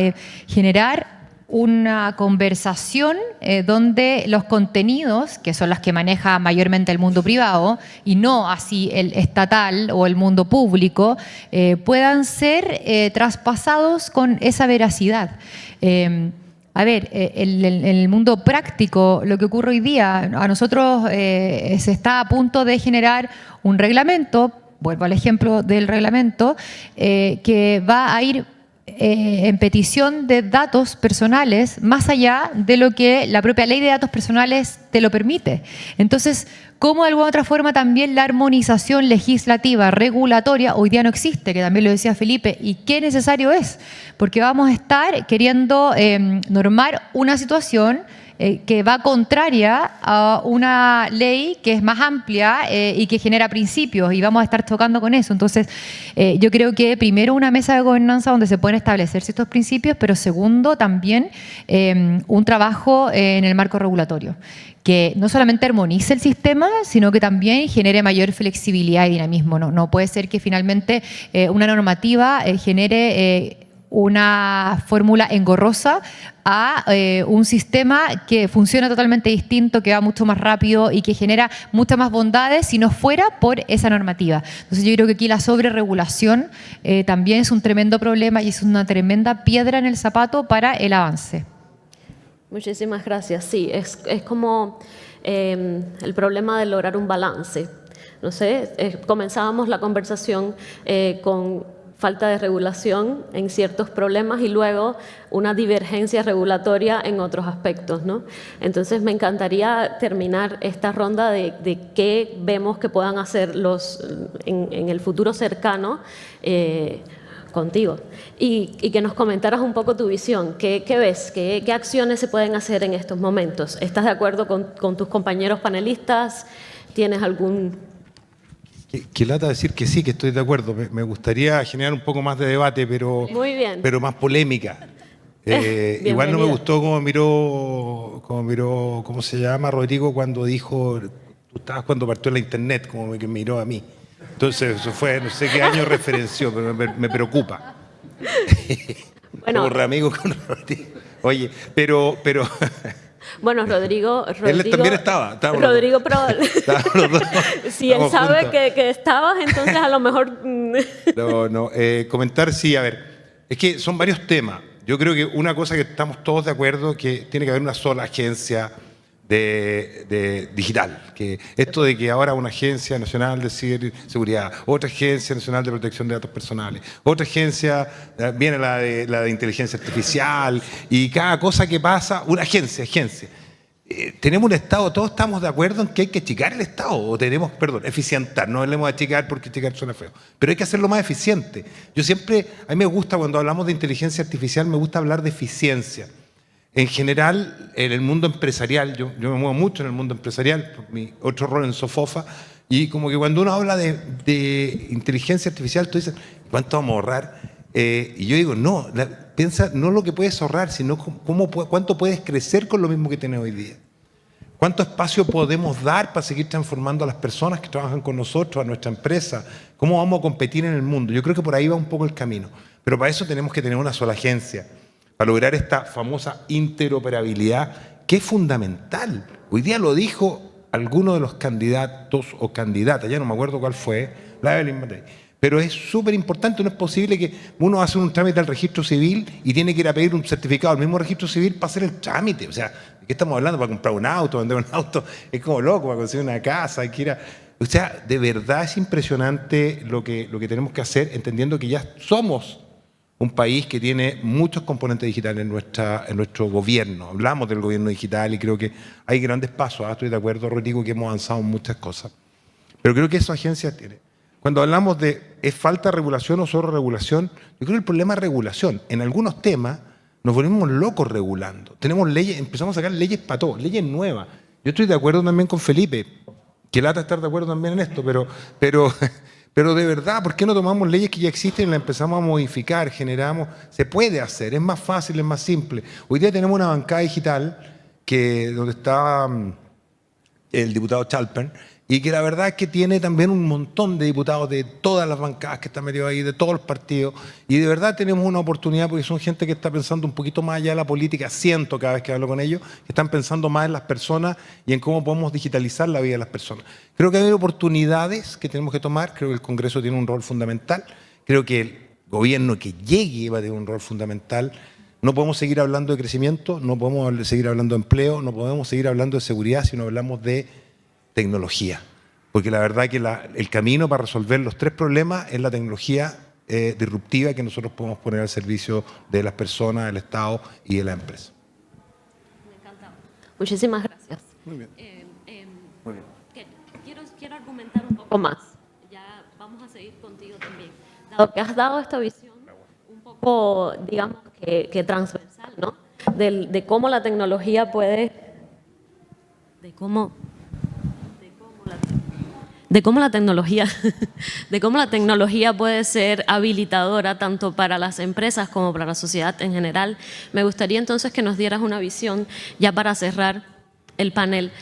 Speaker 4: generar una conversación donde los contenidos, que son los que maneja mayormente el mundo privado y no así el estatal o el mundo público, puedan ser traspasados con esa veracidad. A ver, en el mundo práctico, lo que ocurre hoy día, a nosotros se está a punto de generar un reglamento, vuelvo al ejemplo del reglamento, que va a ir en petición de datos personales más allá de lo que la propia ley de datos personales te lo permite. Entonces, ¿cómo de alguna otra forma también la armonización legislativa, regulatoria, hoy día no existe, que también lo decía Felipe, y qué necesario es? Porque vamos a estar queriendo normar una situación que va contraria a una ley que es más amplia y que genera principios, y vamos a estar tocando con eso. Entonces, yo creo que primero una mesa de gobernanza donde se pueden establecer ciertos principios, pero segundo también un trabajo en el marco regulatorio, que no solamente armonice el sistema, sino que también genere mayor flexibilidad y dinamismo. No puede ser que finalmente una normativa genere una fórmula engorrosa a un sistema que funciona totalmente distinto, que va mucho más rápido y que genera muchas más bondades si no fuera por esa normativa. Entonces yo creo que aquí la sobreregulación también es un tremendo problema y es una tremenda piedra en el zapato para el avance.
Speaker 2: Muchísimas gracias. Sí, es como el problema de lograr un balance. No sé, comenzábamos la conversación con falta de regulación en ciertos problemas y luego una divergencia regulatoria en otros aspectos, ¿no? Entonces me encantaría terminar esta ronda de qué vemos que puedan hacer en el futuro cercano contigo y que nos comentaras un poco tu visión. ¿Qué ves? ¿Qué acciones se pueden hacer en estos momentos? ¿Estás de acuerdo con tus compañeros panelistas? ¿Tienes algún...?
Speaker 6: Qué lata decir que sí, que estoy de acuerdo. Me gustaría generar un poco más de debate, pero,
Speaker 2: Muy bien.
Speaker 6: pero más polémica. Igual no me gustó cómo miró, ¿cómo se llama? Rodrigo cuando dijo, tú estabas cuando partió la internet, como que miró a mí. Entonces, eso fue, no sé qué año referenció, pero me preocupa.
Speaker 2: Bueno.
Speaker 6: Como amigo con Rodrigo. Oye, pero
Speaker 2: Bueno, Rodrigo
Speaker 6: él también estaba.
Speaker 2: Rodrigo, pero si él sabe
Speaker 6: juntos.
Speaker 2: que estabas, entonces a lo mejor...
Speaker 6: Comentar, sí, a ver, es que son varios temas. Yo creo que una cosa que estamos todos de acuerdo, que tiene que haber una sola agencia de digital. Que esto de que ahora una agencia nacional de seguridad, otra agencia nacional de protección de datos personales, otra agencia, viene la de inteligencia artificial, y cada cosa que pasa, una agencia. Tenemos un Estado, todos estamos de acuerdo en que hay que achicar el Estado, o tenemos, eficientar, no hablemos de achicar porque achicar suena feo, pero hay que hacerlo más eficiente. A mí me gusta cuando hablamos de inteligencia artificial, me gusta hablar de eficiencia. En general, en el mundo empresarial, yo me muevo mucho en el mundo empresarial, por mi otro rol en Sofofa, y como que cuando uno habla de inteligencia artificial, tú dices, ¿cuánto vamos a ahorrar? Y yo digo, no, piensa no lo que puedes ahorrar, sino cuánto puedes crecer con lo mismo que tienes hoy día. ¿Cuánto espacio podemos dar para seguir transformando a las personas que trabajan con nosotros, a nuestra empresa? ¿Cómo vamos a competir en el mundo? Yo creo que por ahí va un poco el camino. Pero para eso tenemos que tener una sola agencia, para lograr esta famosa interoperabilidad, que es fundamental. Hoy día lo dijo alguno de los candidatos o candidatas, ya no me acuerdo cuál fue, la Evelyn Matei. Pero es súper importante, no es posible que uno hace un trámite al registro civil y tiene que ir a pedir un certificado al mismo registro civil para hacer el trámite. O sea, ¿de qué estamos hablando? ¿Para comprar un auto, vender un auto? Es como loco, para conseguir una casa, hay que ir a... O sea, de verdad es impresionante lo que tenemos que hacer, entendiendo que ya somos un país que tiene muchos componentes digitales en nuestro gobierno. Hablamos del gobierno digital y creo que hay grandes pasos. Estoy de acuerdo, Rodrigo, que hemos avanzado en muchas cosas. Pero creo que eso agencia tiene. Cuando hablamos de ¿es falta de regulación o sobreregulación? Yo creo que el problema es regulación. En algunos temas nos volvemos locos regulando. Tenemos leyes, empezamos a sacar leyes para todo, leyes nuevas. Yo estoy de acuerdo también con Felipe, que lata estar de acuerdo también en esto, pero Pero de verdad, ¿por qué no tomamos leyes que ya existen y las empezamos a modificar, generamos? Se puede hacer, es más fácil, es más simple. Hoy día tenemos una bancada digital donde está el diputado Chalpern, y que la verdad es que tiene también un montón de diputados de todas las bancadas que están metidos ahí, de todos los partidos, y de verdad tenemos una oportunidad porque son gente que está pensando un poquito más allá de la política, siento cada vez que hablo con ellos, que están pensando más en las personas y en cómo podemos digitalizar la vida de las personas. Creo que hay oportunidades que tenemos que tomar, creo que el Congreso tiene un rol fundamental, creo que el gobierno que llegue va a tener un rol fundamental. No podemos seguir hablando de crecimiento, no podemos seguir hablando de empleo, no podemos seguir hablando de seguridad si no hablamos de tecnología. Porque la verdad que el camino para resolver los tres problemas es la tecnología disruptiva que nosotros podemos poner al servicio de las personas, del Estado y de la empresa.
Speaker 2: Me encanta. Muchísimas gracias.
Speaker 3: Muy bien. Muy bien.
Speaker 2: Quiero argumentar un poco más. Ya vamos a seguir contigo también. Dado que has dado esta visión un poco, digamos, que transversal, ¿no? De cómo la tecnología puede... De cómo la tecnología puede ser habilitadora tanto para las empresas como para la sociedad en general. Me gustaría entonces que nos dieras una visión, ya para cerrar el panel,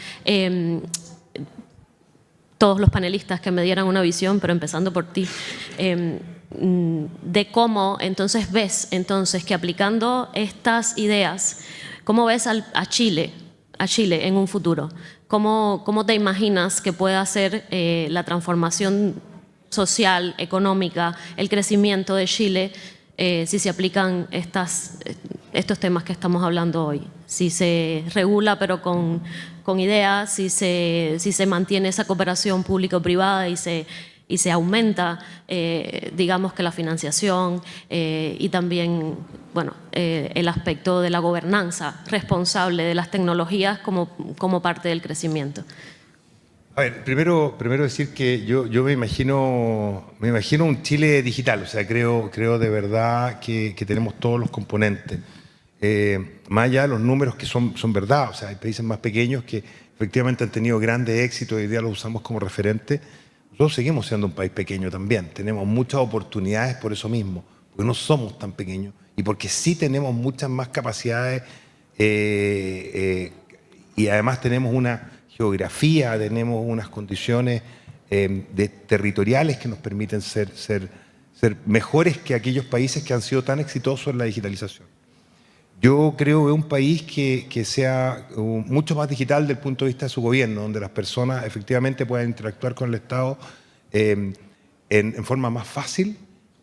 Speaker 2: todos los panelistas que me dieran una visión, pero empezando por ti, de cómo entonces ves que aplicando estas ideas, ¿cómo ves a Chile en un futuro? ¿Cómo te imaginas que pueda ser la transformación social, económica, el crecimiento de Chile si se aplican estos temas que estamos hablando hoy? Si se regula pero con ideas, si se mantiene esa cooperación público-privada y se aumenta, digamos que la financiación y también, bueno, el aspecto de la gobernanza responsable de las tecnologías como parte del crecimiento.
Speaker 6: A ver, primero decir que yo me imagino un Chile digital, o sea, creo de verdad que tenemos todos los componentes. Más allá de los números que son verdad, o sea, hay países más pequeños que efectivamente han tenido grandes éxitos y hoy día los usamos como referente. Nosotros seguimos siendo un país pequeño también, tenemos muchas oportunidades por eso mismo, porque no somos tan pequeños y porque sí tenemos muchas más capacidades y además tenemos una geografía, tenemos unas condiciones territoriales que nos permiten ser mejores que aquellos países que han sido tan exitosos en la digitalización. Yo creo que un país que sea mucho más digital desde el punto de vista de su gobierno, donde las personas efectivamente puedan interactuar con el Estado en forma más fácil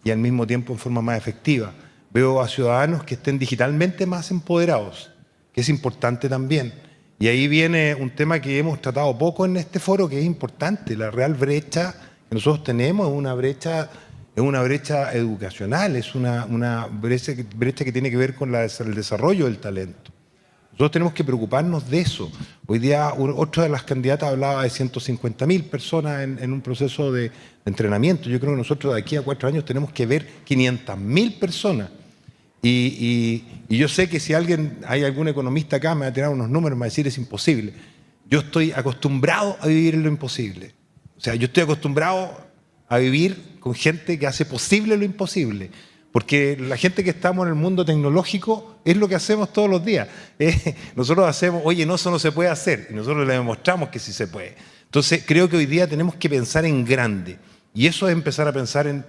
Speaker 6: y al mismo tiempo en forma más efectiva. Veo a ciudadanos que estén digitalmente más empoderados, que es importante también. Y ahí viene un tema que hemos tratado poco en este foro, que es importante. La real brecha que nosotros tenemos es una brecha educacional, es una brecha que tiene que ver con el desarrollo del talento. Nosotros tenemos que preocuparnos de eso. Hoy día otra de las candidatas hablaba de 150.000 personas en un proceso de entrenamiento. Yo creo que nosotros de aquí a 4 años tenemos que ver 500.000 personas. Y yo sé que si hay algún economista acá, me va a tirar unos números, me va a decir es imposible. Yo estoy acostumbrado a vivir en lo imposible. O sea, yo estoy acostumbrado a vivir con gente que hace posible lo imposible. Porque la gente que estamos en el mundo tecnológico es lo que hacemos todos los días. Nosotros hacemos, oye, no, eso no se puede hacer. Y nosotros le demostramos que sí se puede. Entonces, creo que hoy día tenemos que pensar en grande. Y eso es empezar a pensar en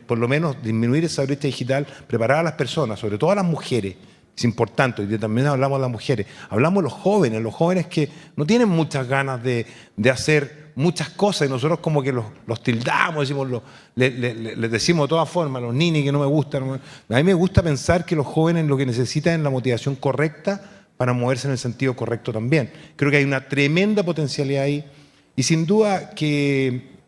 Speaker 6: por lo menos, disminuir esa brecha digital, preparar a las personas, sobre todo a las mujeres. Es importante, hoy día también hablamos de las mujeres. Hablamos de los jóvenes que no tienen muchas ganas de hacer muchas cosas y nosotros como que los tildamos, les decimos de todas formas, los ninis que no me gustan. A mí me gusta pensar que los jóvenes lo que necesitan es la motivación correcta para moverse en el sentido correcto también. Creo que hay una tremenda potencialidad ahí y sin duda que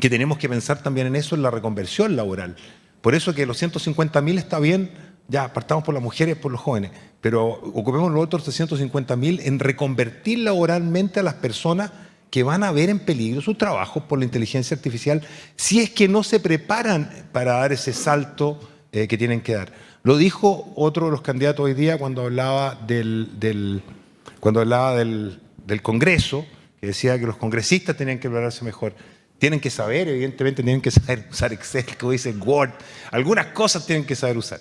Speaker 6: tenemos que pensar también en eso, en la reconversión laboral. Por eso que los 150.000 está bien, ya partamos por las mujeres, por los jóvenes, pero ocupemos los otros 350.000 en reconvertir laboralmente a las personas que van a ver en peligro sus trabajos por la inteligencia artificial si es que no se preparan para dar ese salto que tienen que dar. Lo dijo otro de los candidatos hoy día cuando hablaba del Congreso, que decía que los congresistas tenían que prepararse mejor. Tienen que saber, evidentemente, tienen que saber usar Excel, como dice Word. Algunas cosas tienen que saber usar.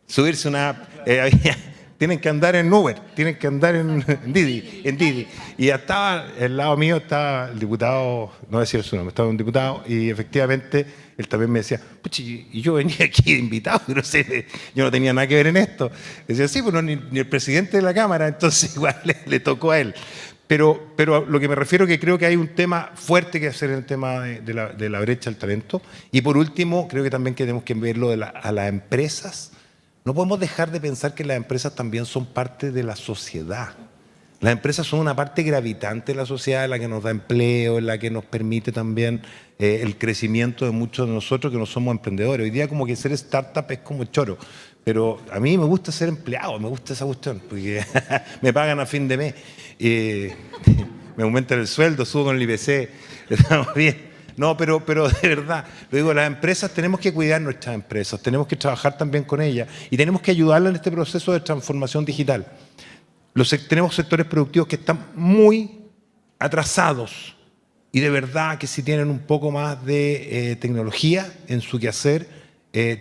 Speaker 6: Subirse una app. Tienen que andar en Uber, tienen que andar en Didi. Y ya estaba, al lado mío estaba el diputado, no voy a decir su nombre, estaba un diputado y efectivamente él también me decía, pucha, y yo venía aquí de invitado, no sé, yo no tenía nada que ver en esto. Decía, sí, pues no, ni el presidente de la Cámara, entonces igual le tocó a él. Pero lo que me refiero es que creo que hay un tema fuerte que hacer en el tema de la brecha del talento. Y por último, creo que también tenemos que verlo a las empresas. No podemos dejar de pensar que las empresas también son parte de la sociedad. Las empresas son una parte gravitante de la sociedad, la que nos da empleo, la que nos permite también el crecimiento de muchos de nosotros que no somos emprendedores. Hoy día como que ser startup es como choro, pero a mí me gusta ser empleado, me gusta esa cuestión, porque me pagan a fin de mes, me aumentan el sueldo, subo con el IPC, estamos bien. No, pero de verdad, lo digo, las empresas tenemos que cuidar nuestras empresas, tenemos que trabajar también con ellas y tenemos que ayudarlas en este proceso de transformación digital. Tenemos sectores productivos que están muy atrasados y de verdad que si tienen un poco más de tecnología en su quehacer,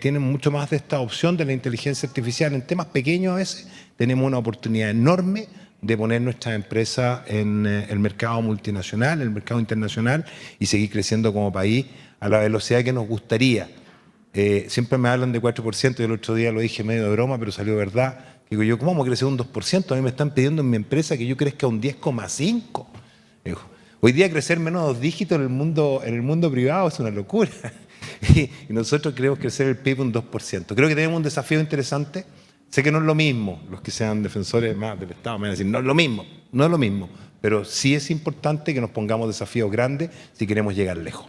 Speaker 6: tienen mucho más de esta opción de la inteligencia artificial. En temas pequeños a veces tenemos una oportunidad enorme de poner nuestras empresas en el mercado multinacional, en el mercado internacional y seguir creciendo como país a la velocidad que nos gustaría. Siempre me hablan de 4%, yo el otro día lo dije medio de broma, pero salió verdad. Digo yo, ¿cómo vamos a crecer un 2%? A mí me están pidiendo en mi empresa que yo crezca un 10,5%. Hoy día crecer menos de 2 dígitos en el mundo privado es una locura. Y nosotros queremos crecer el PIB un 2%. Creo que tenemos un desafío interesante. Sé que no es lo mismo, los que sean defensores más del Estado me van a decir, no es lo mismo, pero sí es importante que nos pongamos desafíos grandes si queremos llegar lejos.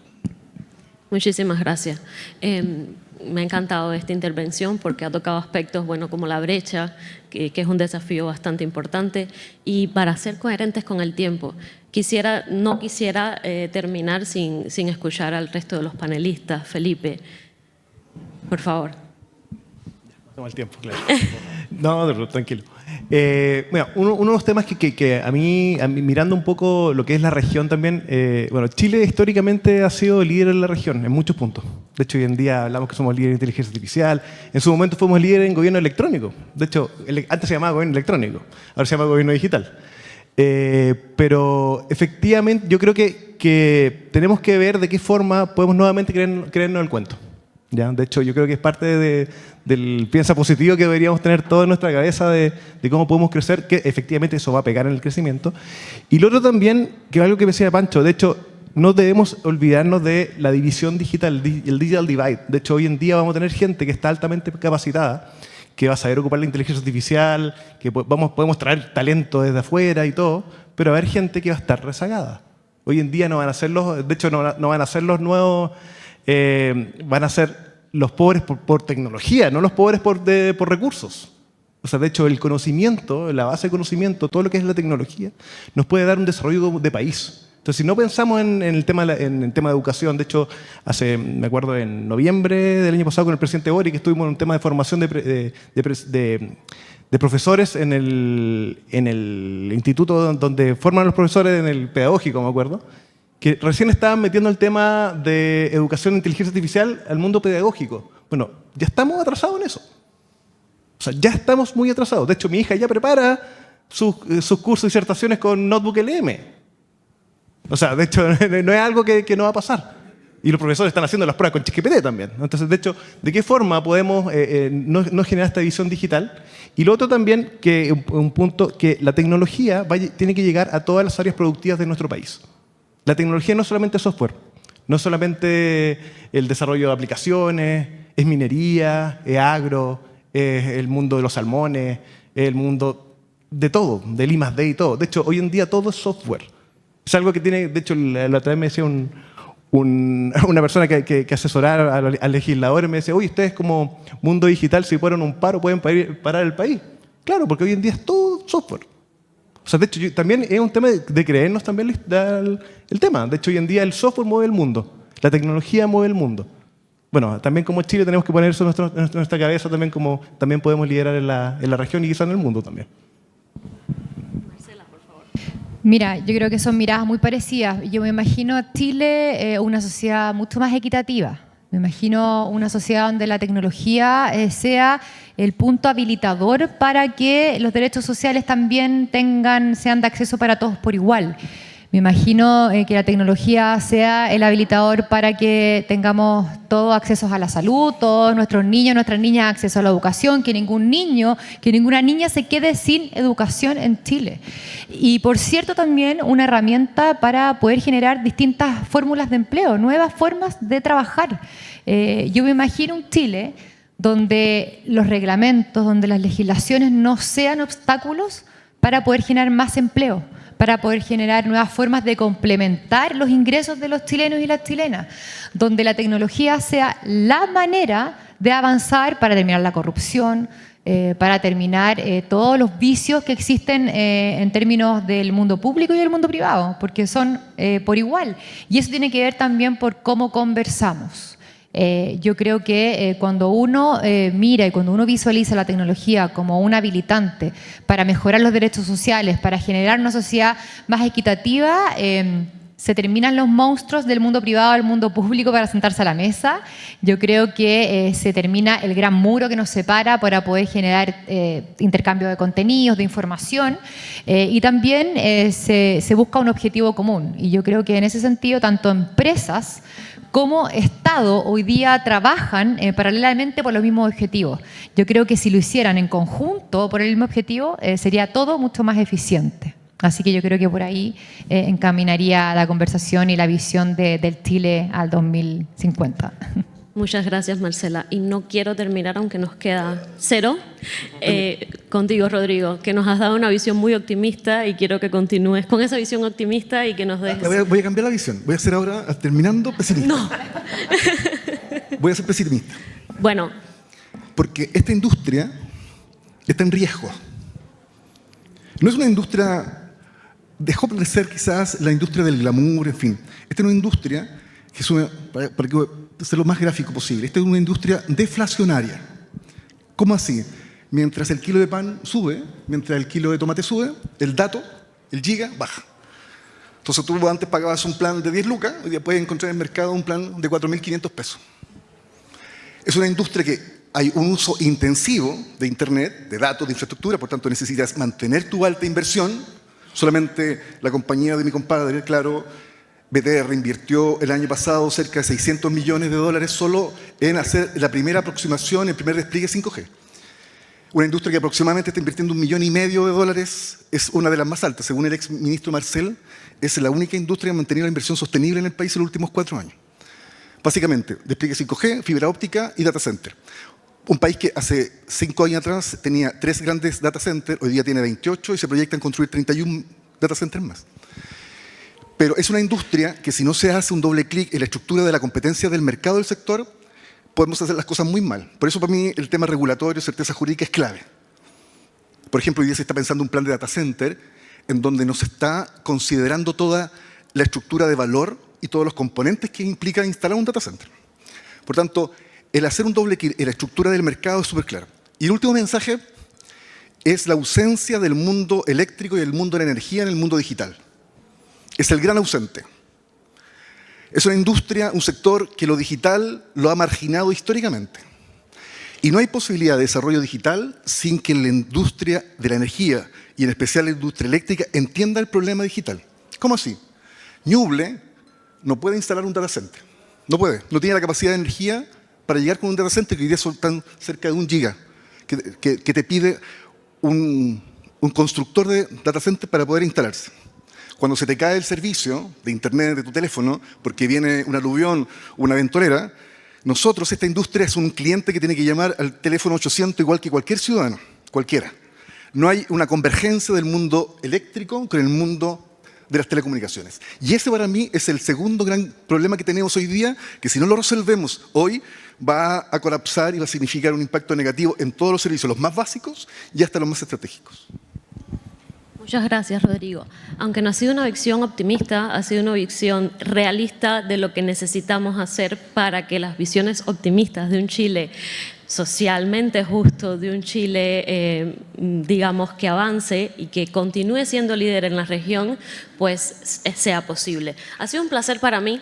Speaker 2: Muchísimas gracias. Me ha encantado esta intervención porque ha tocado aspectos, bueno, como la brecha, que es un desafío bastante importante. Y para ser coherentes con el tiempo, no quisiera terminar sin escuchar al resto de los panelistas. Felipe, por favor.
Speaker 5: Toma el tiempo, claro. No, tranquilo. Bueno, uno de los temas que a mí, mirando un poco lo que es la región también, bueno, Chile históricamente ha sido líder en la región, en muchos puntos. De hecho, hoy en día hablamos que somos líderes en inteligencia artificial. En su momento fuimos líderes en gobierno electrónico. De hecho, antes se llamaba gobierno electrónico, ahora se llama gobierno digital. Pero efectivamente yo creo que tenemos que ver de qué forma podemos nuevamente creernos el cuento. ¿Ya? De hecho, yo creo que es parte del piensa positivo que deberíamos tener todo en nuestra cabeza de cómo podemos crecer, que efectivamente eso va a pegar en el crecimiento. Y lo otro también, que es algo que decía Pancho, de hecho, no debemos olvidarnos de la división digital, el digital divide. De hecho, hoy en día vamos a tener gente que está altamente capacitada, que va a saber ocupar la inteligencia artificial, que podemos traer talento desde afuera y todo, pero va a haber gente que va a estar rezagada. Hoy en día no van a ser no van a ser los nuevos... van a ser los pobres por tecnología, no los pobres por recursos. O sea, de hecho, el conocimiento, la base de conocimiento, todo lo que es la tecnología, nos puede dar un desarrollo de país. Entonces, si no pensamos en el tema de educación, de hecho, me acuerdo en noviembre del año pasado con el presidente Boric, que estuvimos en un tema de formación de profesores en el instituto donde forman los profesores en el pedagógico, me acuerdo, que recién estaban metiendo el tema de educación de inteligencia artificial al mundo pedagógico. Bueno, ya estamos atrasados en eso. O sea, ya estamos muy atrasados. De hecho, mi hija ya prepara sus cursos y disertaciones con Notebook LM. O sea, de hecho, no es algo que no va a pasar. Y los profesores están haciendo las pruebas con ChatGPT también. Entonces, de hecho, ¿de qué forma podemos no generar esta visión digital? Y lo otro también, que un punto, que la tecnología tiene que llegar a todas las áreas productivas de nuestro país. La tecnología no es solamente software, no es solamente el desarrollo de aplicaciones, es minería, es agro, es el mundo de los salmones, es el mundo de todo, del I+D y todo. De hecho, hoy en día todo es software. Es algo que tiene, de hecho, la otra vez me decía una persona que asesoraba a legisladores, me decía, oye, ustedes como mundo digital, si fueron un paro, pueden parar el país. Claro, porque hoy en día es todo software. O sea, de hecho, también es un tema de creernos también el tema. De hecho, hoy en día el software mueve el mundo, la tecnología mueve el mundo. Bueno, también como Chile tenemos que poner eso en nuestra cabeza, también podemos liderar en la región y quizás en el mundo también.
Speaker 2: Marcela, por favor.
Speaker 4: Mira, yo creo que son miradas muy parecidas. Yo me imagino a Chile una sociedad mucho más equitativa. Me imagino una sociedad donde la tecnología sea el punto habilitador para que los derechos sociales también sean de acceso para todos por igual. Me imagino que la tecnología sea el habilitador para que tengamos todos accesos a la salud, todos nuestros niños, nuestras niñas acceso a la educación, que ningún niño, que ninguna niña se quede sin educación en Chile. Y por cierto también una herramienta para poder generar distintas fórmulas de empleo, nuevas formas de trabajar. Yo me imagino un Chile donde los reglamentos, donde las legislaciones no sean obstáculos para poder generar más empleo, para poder generar nuevas formas de complementar los ingresos de los chilenos y las chilenas, donde la tecnología sea la manera de avanzar para terminar la corrupción, para terminar todos los vicios que existen en términos del mundo público y del mundo privado, porque son por igual. Y eso tiene que ver también por cómo conversamos. Yo creo que cuando uno mira y cuando uno visualiza la tecnología como un habilitante para mejorar los derechos sociales, para generar una sociedad más equitativa, se terminan los monstruos del mundo privado al mundo público para sentarse a la mesa. Yo creo que se termina el gran muro que nos separa para poder generar intercambio de contenidos, de información, y también se busca un objetivo común. Y yo creo que en ese sentido, tanto empresas como Estado hoy día trabajan paralelamente por los mismos objetivos. Yo creo que si lo hicieran en conjunto por el mismo objetivo, sería todo mucho más eficiente. Así que yo creo que por ahí encaminaría la conversación y la visión del Chile al 2050.
Speaker 2: Muchas gracias, Marcela. Y no quiero terminar, aunque nos queda 0, contigo, Rodrigo, que nos has dado una visión muy optimista y quiero que continúes con esa visión optimista y que nos dejes...
Speaker 3: Voy a cambiar la visión. Voy a ser ahora, terminando, pesimista.
Speaker 2: No.
Speaker 3: Voy a ser pesimista.
Speaker 2: Bueno.
Speaker 3: Porque esta industria está en riesgo. No es una industria... Dejó de ser quizás la industria del glamour, en fin. Esta es una industria que sube, para que ser lo más gráfico posible, esta es una industria deflacionaria. ¿Cómo así? Mientras el kilo de pan sube, mientras el kilo de tomate sube, el dato, el giga, baja. Entonces tú antes pagabas un plan de 10 lucas, hoy día puedes encontrar en el mercado un plan de 4.500 pesos. Es una industria que hay un uso intensivo de Internet, de datos, de infraestructura, por tanto necesitas mantener tu alta inversión. Solamente la compañía de mi compadre, Claro, BTR, invirtió el año pasado cerca de $600 millones solo en hacer la primera aproximación, el primer despliegue 5G. Una industria que aproximadamente está invirtiendo $1,5 millones, es una de las más altas. Según el ex ministro Marcel, es la única industria que ha mantenido la inversión sostenible en el país en los últimos 4 años. Básicamente, despliegue 5G, fibra óptica y data center. Un país que hace 5 años atrás tenía 3 grandes data centers, hoy día tiene 28 y se proyectan construir 31 data centers más. Pero es una industria que si no se hace un doble clic en la estructura de la competencia del mercado del sector, podemos hacer las cosas muy mal. Por eso para mí el tema regulatorio, certeza jurídica es clave. Por ejemplo, hoy día se está pensando un plan de data center en donde nos está considerando toda la estructura de valor y todos los componentes que implica instalar un data center. Por tanto, el hacer un doble clic en la estructura del mercado es súper claro. Y el último mensaje es la ausencia del mundo eléctrico y del mundo de la energía en el mundo digital. Es el gran ausente. Es una industria, un sector que lo digital lo ha marginado históricamente. Y no hay posibilidad de desarrollo digital sin que la industria de la energía, y en especial la industria eléctrica, entienda el problema digital. ¿Cómo así? Ñuble no puede instalar un data center. No puede. No tiene la capacidad de energía para llegar con un data center que hoy día son tan cerca de 1 giga, que te pide un constructor de data center para poder instalarse. Cuando se te cae el servicio de internet de tu teléfono, porque viene un aluvión o una ventolera, nosotros, esta industria, es un cliente que tiene que llamar al teléfono 800 igual que cualquier ciudadano, cualquiera. No hay una convergencia del mundo eléctrico con el mundo de las telecomunicaciones. Y ese para mí es el segundo gran problema que tenemos hoy día, que si no lo resolvemos hoy, va a colapsar y va a significar un impacto negativo en todos los servicios, los más básicos y hasta los más estratégicos.
Speaker 2: Muchas gracias, Rodrigo. Aunque no ha sido una visión optimista, ha sido una visión realista de lo que necesitamos hacer para que las visiones optimistas de un Chile socialmente justo, de un Chile, digamos, que avance y que continúe siendo líder en la región, pues sea posible. Ha sido un placer para mí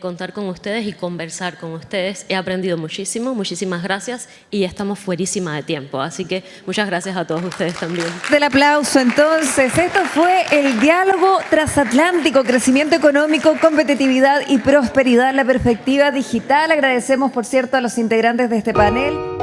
Speaker 2: contar con ustedes y conversar con ustedes. He aprendido muchísimo, muchísimas gracias y estamos fuerísima de tiempo. Así que muchas gracias a todos ustedes también.
Speaker 1: Del aplauso entonces. Esto fue el diálogo transatlántico, crecimiento económico, competitividad y prosperidad, la perspectiva digital. Agradecemos, por cierto, a los integrantes de este panel.